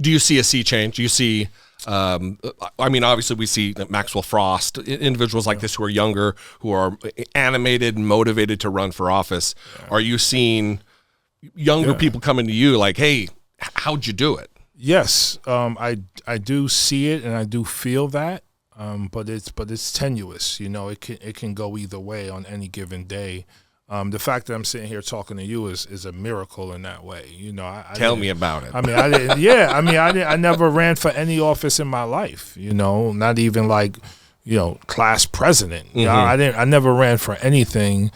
Do you see a sea change? Do you see, I mean, obviously we see Maxwell Frost, individuals like this who are younger, who are animated and motivated to run for office. Are you seeing younger people coming to you like, hey, how'd you do it? Yes, I do see it and I do feel that, but it's tenuous. You know, it can go either way on any given day. The fact that I'm sitting here talking to you is a miracle in that way. You know, Tell me about it. I mean, I didn't. Yeah, I mean, I never ran for any office in my life. You know, not even like, you know, class president. You know, I never ran for anything,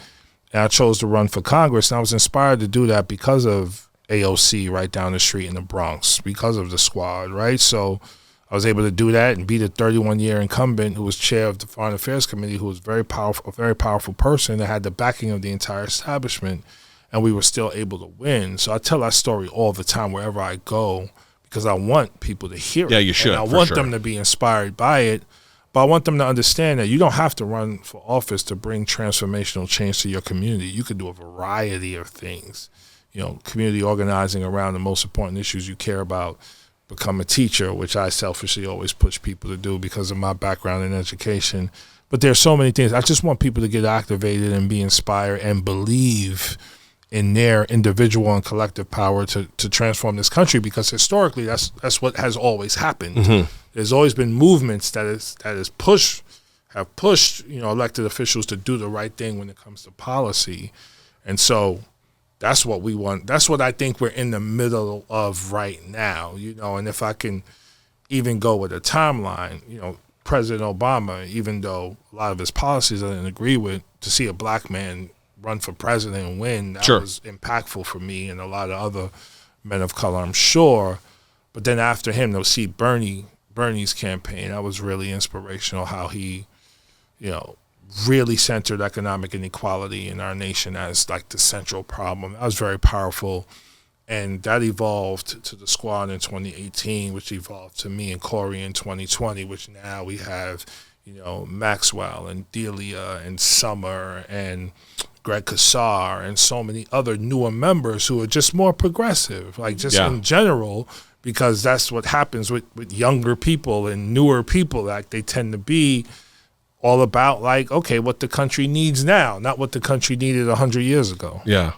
and I chose to run for Congress. And I was inspired to do that because of AOC right down the street in the Bronx, because of the squad, right? So I was able to do that and beat a 31-year incumbent who was chair of the Foreign Affairs Committee, who was a very powerful person that had the backing of the entire establishment, and we were still able to win. So I tell that story all the time wherever I go because I want people to hear it. Yeah, you should. And I want them to be inspired by it, but I want them to understand that you don't have to run for office to bring transformational change to your community. You could do a variety of things. You know, community organizing around the most important issues you care about, become a teacher, which I selfishly always push people to do because of my background in education. But there's so many things. I just want people to get activated and be inspired and believe in their individual and collective power to transform this country, because historically that's what has always happened. There's always been movements that have pushed, you know, elected officials to do the right thing when it comes to policy. And so that's what we want. That's what I think we're in the middle of right now, you know. And if I can even go with a timeline, you know, President Obama, even though a lot of his policies I didn't agree with, to see a black man run for president and win, that was impactful for me and a lot of other men of color, I'm sure. But then after him, they'll see Bernie's campaign. That was really inspirational, how he, you know, really centered economic inequality in our nation as like the central problem. That was very powerful, and that evolved to the squad in 2018, which evolved to me and Corey in 2020, which now we have, you know, Maxwell and Delia and Summer and Greg Kassar and so many other newer members who are just more progressive, like just in general, because that's what happens with younger people and newer people. Like they tend to be all about like, okay, what the country needs now, not what the country needed 100 years ago. Yeah.